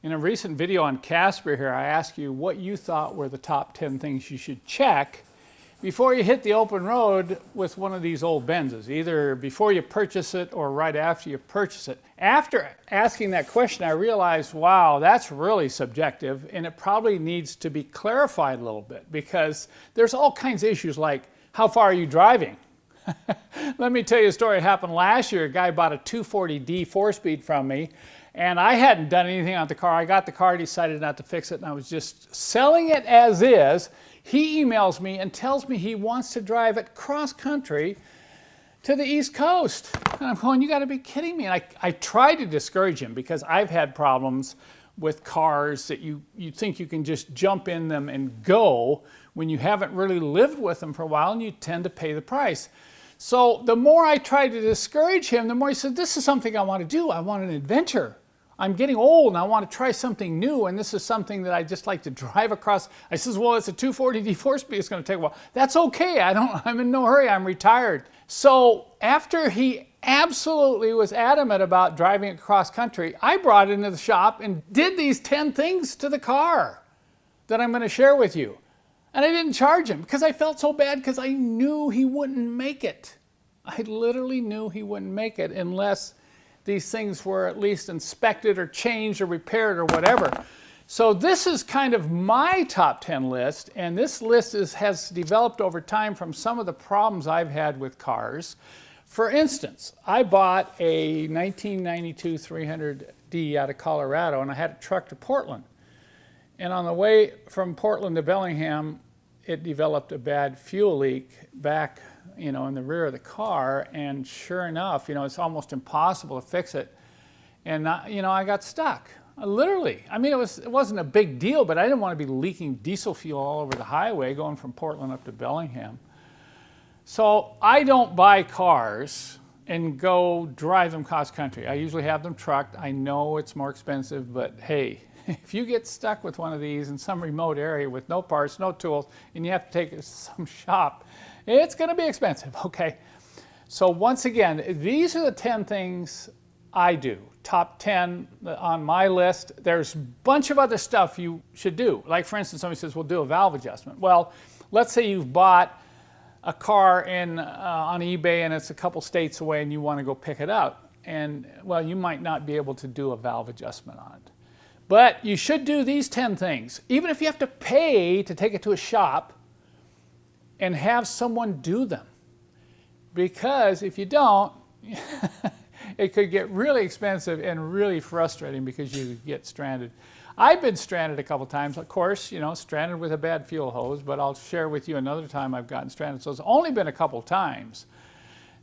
In a recent video on Casper here, I asked you what you thought were the top 10 things you should check before you hit the open road with one of these old Benzes, either before you purchase it or right after you purchase it. After asking that question, I realized, wow, that's really subjective, and it probably needs to be clarified a little bit because there's all kinds of issues like, how far are you driving? Let me tell you a story that happened last year. A guy bought a 240D 4-speed from me, and I hadn't done anything on the car. I got the car, decided not to fix it, and I was just selling it as is. He emails me and tells me he wants to drive it cross country to the East Coast. And I'm going, you got to be kidding me. And I tried to discourage him because I've had problems with cars that you think you can just jump in them and go when you haven't really lived with them for a while, and you tend to pay the price. So the more I tried to discourage him, the more he said, this is something I want to do. I want an adventure. I'm getting old and I want to try something new, and this is something that I just like to drive across. I says, well, it's a 240D 4-speed. It's going to take a while. That's okay. I'm in no hurry. I'm retired. So after he absolutely was adamant about driving across country, I brought it into the shop and did these 10 things to the car that I'm going to share with you. And I didn't charge him because I felt so bad because I knew he wouldn't make it. I literally knew he wouldn't make it unless these things were at least inspected or changed or repaired or whatever. So this is kind of my top 10 list, and this list has developed over time from some of the problems I've had with cars. For instance, I bought a 1992 300D out of Colorado, and I had it trucked to Portland. And on the way from Portland to Bellingham, it developed a bad fuel leak back, in the rear of the car. And sure enough, it's almost impossible to fix it. And I got stuck. Literally. I mean, it wasn't a big deal, but I didn't want to be leaking diesel fuel all over the highway going from Portland up to Bellingham. So I don't buy cars and go drive them cross country. I usually have them trucked. I know it's more expensive, but hey, if you get stuck with one of these in some remote area with no parts, no tools, and you have to take it to some shop, it's going to be expensive, okay? So once again, these are the 10 things I do. Top 10 on my list. There's a bunch of other stuff you should do. Like, for instance, somebody says, well, do a valve adjustment. Well, let's say you've bought a car on eBay and it's a couple states away and you want to go pick it up. And, well, you might not be able to do a valve adjustment on it. But you should do these 10 things, even if you have to pay to take it to a shop and have someone do them. Because if you don't, it could get really expensive and really frustrating because you get stranded. I've been stranded a couple times, of course, stranded with a bad fuel hose, but I'll share with you another time I've gotten stranded. So it's only been a couple times.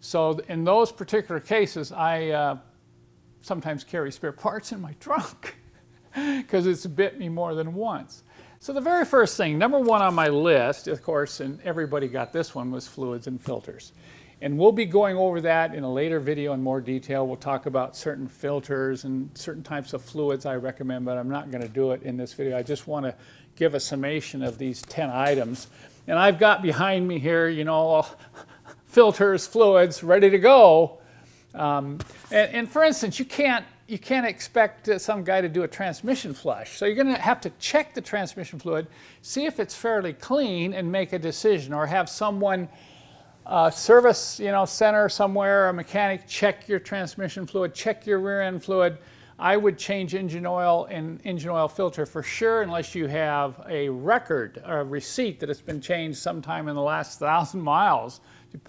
So in those particular cases, I sometimes carry spare parts in my trunk because it's bit me more than once. So the very first thing, number one on my list, of course, and everybody got this one, was fluids and filters. And we'll be going over that in a later video in more detail. We'll talk about certain filters and certain types of fluids I recommend, but I'm not going to do it in this video. I just want to give a summation of these 10 items. And I've got behind me here, filters, fluids, ready to go. And for instance, you can't expect some guy to do a transmission flush. So you're going to have to check the transmission fluid, see if it's fairly clean, and make a decision, or have someone service center somewhere, a mechanic, check your transmission fluid, check your rear end fluid. I would change engine oil and engine oil filter for sure, unless you have a record or a receipt that it's been changed sometime in the last 1,000 miles.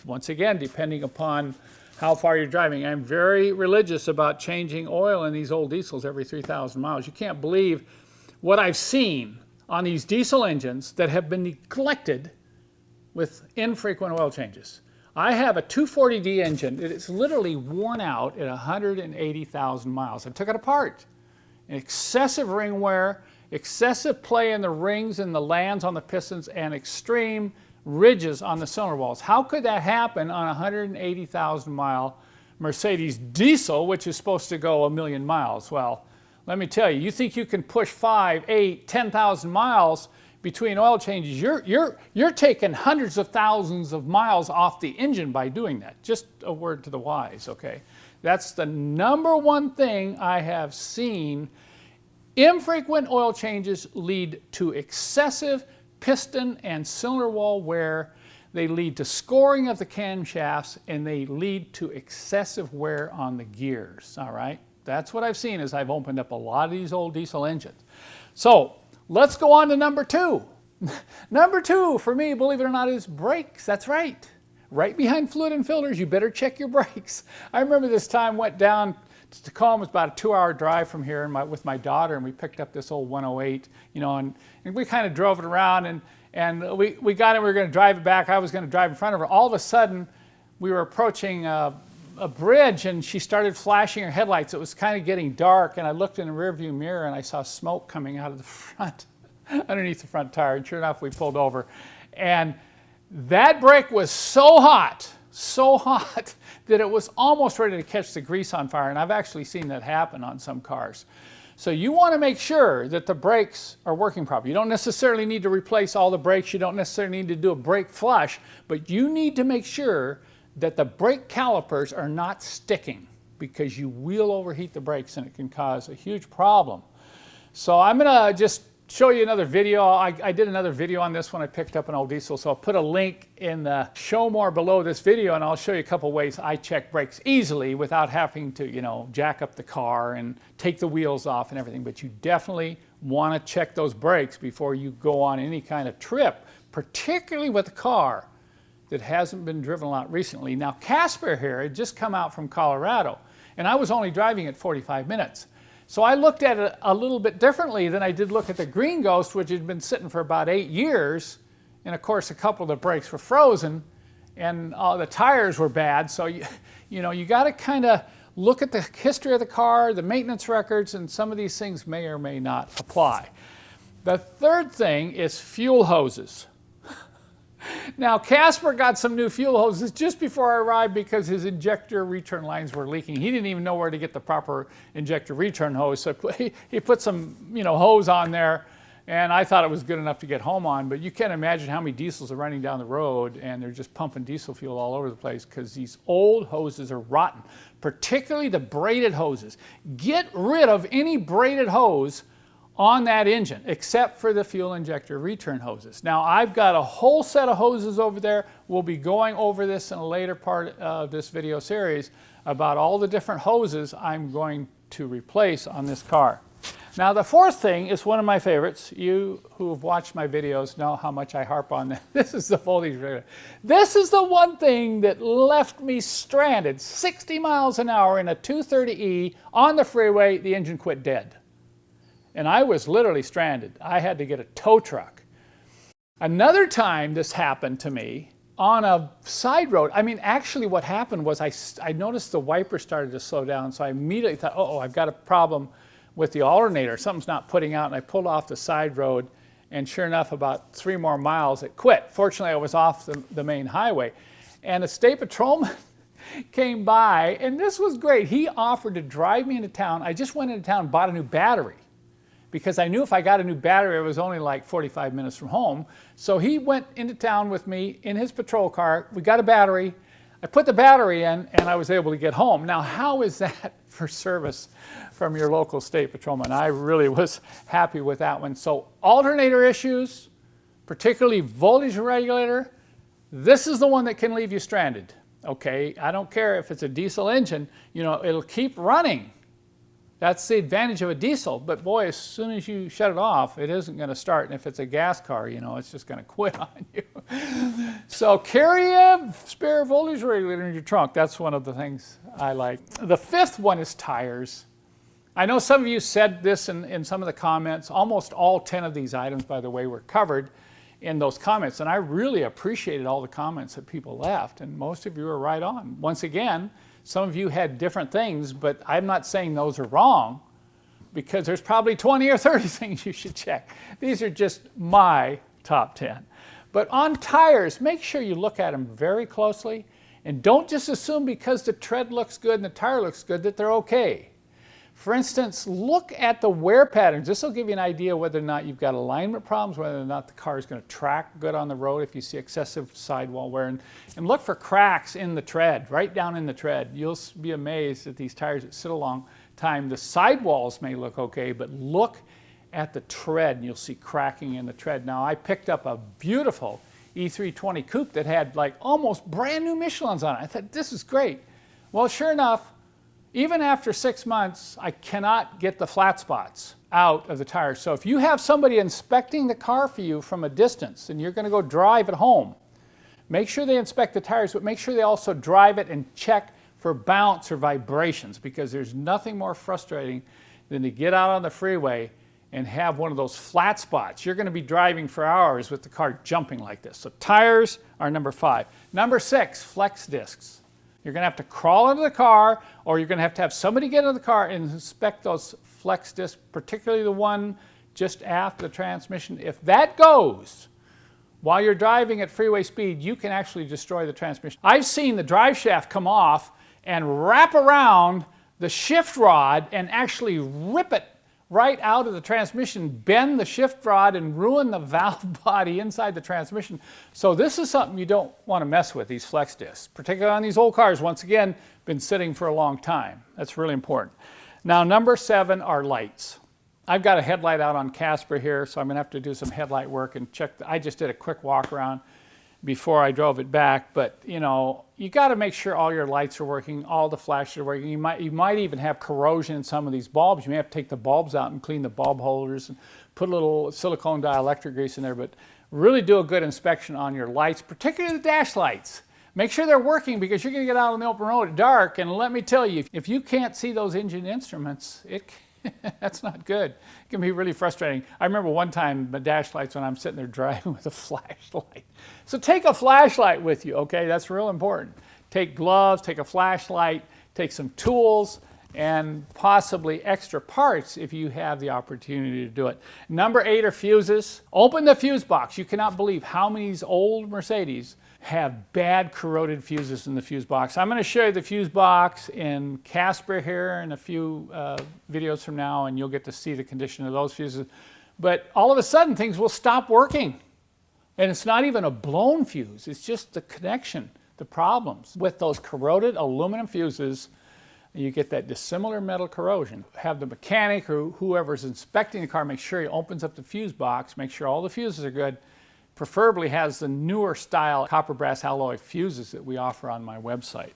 Once again, depending upon how far you're driving. I'm very religious about changing oil in these old diesels every 3,000 miles. You can't believe what I've seen on these diesel engines that have been neglected with infrequent oil changes. I have a 240D engine that is literally worn out at 180,000 miles. I took it apart. Excessive ring wear, excessive play in the rings and the lands on the pistons, and extreme ridges on the cylinder walls. How could that happen on a 180,000 mile Mercedes diesel, which is supposed to go 1,000,000 miles? Well, let me tell you, you think you can push 5, 8, 10,000 miles between oil changes, you're taking hundreds of thousands of miles off the engine by doing that. Just a word to the wise, okay? That's the number one thing I have seen Infrequent oil changes lead to excessive piston and cylinder wall wear. They lead to scoring of the camshafts, and they lead to excessive wear on the gears, all right? That's what I've seen as I've opened up a lot of these old diesel engines. So let's go on to number 2. Number 2 for me, believe it or not, is brakes. That's right. Right behind fluid and filters, you better check your brakes. I remember this time went down to Tacoma. It was about a 2-hour drive from here with my daughter, and we picked up this old 108, you know, and we kind of drove it around, and we got it. We were going to drive it back. I was going to drive in front of her. All of a sudden, we were approaching a bridge, and she started flashing her headlights. It was kind of getting dark, and I looked in the rearview mirror, and I saw smoke coming out of the front, underneath the front tire. And sure enough, we pulled over, and that brake was so hot that it was almost ready to catch the grease on fire. And I've actually seen that happen on some cars. So you want to make sure that the brakes are working properly. You don't necessarily need to replace all the brakes. You don't necessarily need to do a brake flush, but you need to make sure that the brake calipers are not sticking, because you will overheat the brakes and it can cause a huge problem. So I'm going to just show you another video. I did another video on this when I picked up an old diesel, so I'll put a link in the show more below this video, and I'll show you a couple ways I check brakes easily without having to, you know, jack up the car and take the wheels off and everything. But you definitely want to check those brakes before you go on any kind of trip, particularly with a car that hasn't been driven a lot recently. Now, Casper here had just come out from Colorado, and I was only driving it 45 minutes. So I looked at it a little bit differently than I did look at the Green Ghost, which had been sitting for about 8 years. And of course, a couple of the brakes were frozen, and the tires were bad. So, you know, you got to kind of look at the history of the car, the maintenance records, and some of these things may or may not apply. The third thing is fuel hoses. Now, Casper got some new fuel hoses just before I arrived because his injector return lines were leaking. He didn't even know where to get the proper injector return hose, so he put some, you know, hose on there, and I thought it was good enough to get home on. But you can't imagine how many diesels are running down the road, and they're just pumping diesel fuel all over the place because these old hoses are rotten, particularly the braided hoses. Get rid of any braided hose on that engine, except for the fuel injector return hoses. Now, I've got a whole set of hoses over there. We'll be going over this in a later part of this video series about all the different hoses I'm going to replace on this car. Now, the fourth thing is one of my favorites. You who have watched my videos know how much I harp on this. This is the voltage regulator. This is the one thing that left me stranded 60 miles an hour in a 230E on the freeway. The engine quit dead. And I was literally stranded. I had to get a tow truck. Another time this happened to me on a side road. I mean, actually what happened was I noticed the wiper started to slow down, so I immediately thought, oh, I've got a problem with the alternator. Something's not putting out, and I pulled off the side road, and sure enough, about 3 more miles, it quit. Fortunately, I was off the main highway. And a state patrolman came by, and this was great. He offered to drive me into town. I just went into town and bought a new battery, because I knew if I got a new battery, it was only like 45 minutes from home. So he went into town with me in his patrol car. We got a battery. I put the battery in, and I was able to get home. Now, how is that for service from your local state patrolman? I really was happy with that one. So alternator issues, particularly voltage regulator, this is the one that can leave you stranded. Okay, I don't care if it's a diesel engine, you know, it'll keep running. That's the advantage of a diesel, but boy, as soon as you shut it off, it isn't going to start. And if it's a gas car, you know, it's just going to quit on you. So carry a spare voltage regulator in your trunk. That's one of the things I like. The fifth one is tires. I know some of you said this in some of the comments. Almost all 10 of these items, by the way, were covered in those comments. And I really appreciated all the comments that people left. And most of you were right on. Once again, some of you had different things, but I'm not saying those are wrong, because there's probably 20 or 30 things you should check. These are just my top 10. But on tires, make sure you look at them very closely, and don't just assume because the tread looks good and the tire looks good that they're okay. For instance, look at the wear patterns. This will give you an idea whether or not you've got alignment problems, whether or not the car is going to track good on the road if you see excessive sidewall wear. And look for cracks in the tread, right down in the tread. You'll be amazed at these tires that sit a long time. The sidewalls may look okay, but look at the tread and you'll see cracking in the tread. Now, I picked up a beautiful E320 coupe that had like almost brand new Michelins on it. I thought, this is great. Well, sure enough, even after 6 months, I cannot get the flat spots out of the tires. So if you have somebody inspecting the car for you from a distance and you're going to go drive it home, make sure they inspect the tires, but make sure they also drive it and check for bounce or vibrations, because there's nothing more frustrating than to get out on the freeway and have one of those flat spots. You're going to be driving for hours with the car jumping like this. So tires are number 5. Number 6, flex discs. You're going to have to crawl into the car, or you're going to have somebody get into the car and inspect those flex discs, particularly the one just after the transmission. If that goes while you're driving at freeway speed, you can actually destroy the transmission. I've seen the drive shaft come off and wrap around the shift rod and actually rip it right out of the transmission, bend the shift rod and ruin the valve body inside the transmission. So this is something you don't want to mess with, these flex discs, particularly on these old cars. Once again, been sitting for a long time. That's really important. Now, number 7 are lights. I've got a headlight out on Casper here, so I'm going to have to do some headlight work and check. I just did a quick walk around before I drove it back, but you know, you got to make sure all your lights are working, all the flashes are working. You might even have corrosion in some of these bulbs. You may have to take the bulbs out and clean the bulb holders and put a little silicone dielectric grease in there, but really do a good inspection on your lights, particularly the dash lights. Make sure they're working, because you're going to get out on the open road at dark, and let me tell you, if you can't see those engine instruments, that's not good. It can be really frustrating. I remember one time my dash lights when I'm sitting there driving with a flashlight. So take a flashlight with you, okay? That's real important. Take gloves, take a flashlight, take some tools, and possibly extra parts if you have the opportunity to do it. Number 8 are fuses. Open the fuse box. You cannot believe how many of these old Mercedes have bad corroded fuses in the fuse box. I'm going to show you the fuse box in Casper here in a few videos from now, and you'll get to see the condition of those fuses. But all of a sudden, things will stop working. And it's not even a blown fuse. It's just the connection, the problems. With those corroded aluminum fuses, you get that dissimilar metal corrosion. Have the mechanic or whoever's inspecting the car make sure he opens up the fuse box, make sure all the fuses are good. Preferably has the newer style copper brass alloy fuses that we offer on my website.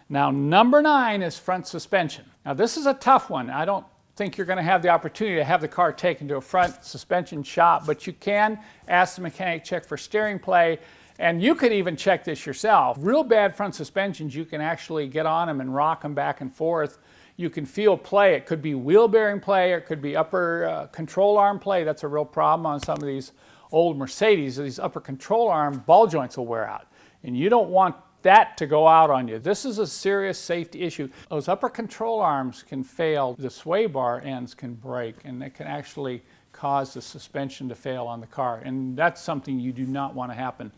Now, number 9 is front suspension. Now, this is a tough one. I don't think you're going to have the opportunity to have the car taken to a front suspension shop, but you can ask the mechanic check for steering play, and you could even check this yourself. Real bad front suspensions, you can actually get on them and rock them back and forth. You can feel play. It could be wheel bearing play, or it could be upper control arm play. That's a real problem on some of these old Mercedes. These upper control arm ball joints will wear out, and you don't want that to go out on you. This is a serious safety issue. Those upper control arms can fail. The sway bar ends can break, and it can actually cause the suspension to fail on the car. And that's something you do not want to happen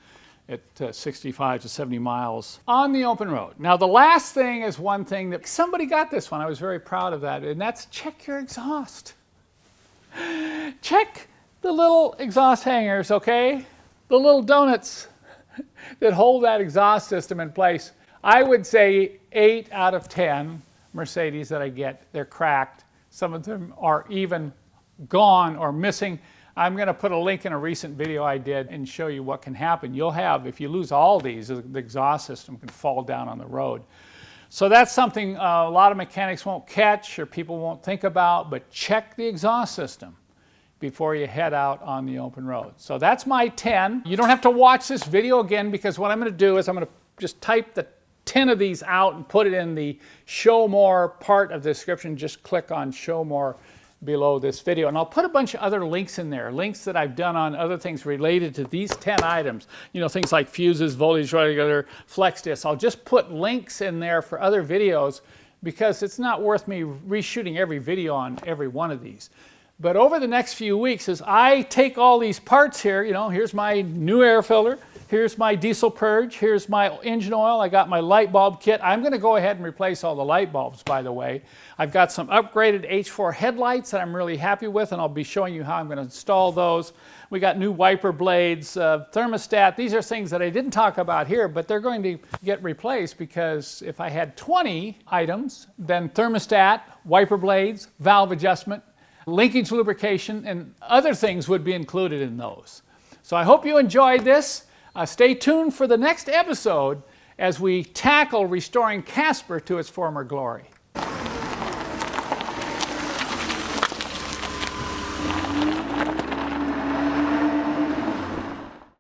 at 65 to 70 miles on the open road. Now, the last thing is one thing that somebody got this one. I was very proud of that, and that's check your exhaust. Check the little exhaust hangers, okay? The little donuts that hold that exhaust system in place. I would say 8 out of 10 Mercedes that I get, they're cracked. Some of them are even gone or missing. I'm going to put a link in a recent video I did and show you what can happen. You'll have, if you lose all these, the exhaust system can fall down on the road. So that's something a lot of mechanics won't catch or people won't think about, but check the exhaust system before you head out on the open road. So that's my 10. You don't have to watch this video again, because what I'm going to do is I'm going to just type the 10 of these out and put it in the show more part of the description. Just click on show more below this video, and I'll put a bunch of other links in there, links that I've done on other things related to these 10 items. You know, things like fuses, voltage regulator, flex discs. I'll just put links in there for other videos, because it's not worth me reshooting every video on every one of these. But over the next few weeks, as I take all these parts here, here's my new air filter, here's my diesel purge, here's my engine oil, I got my light bulb kit. I'm going to go ahead and replace all the light bulbs, by the way. I've got some upgraded H4 headlights that I'm really happy with, and I'll be showing you how I'm going to install those. We got new wiper blades, thermostat. These are things that I didn't talk about here, but they're going to get replaced because if I had 20 items, then thermostat, wiper blades, valve adjustment, linkage lubrication, and other things would be included in those. So I hope you enjoyed this. Stay tuned for the next episode as we tackle restoring Casper to its former glory.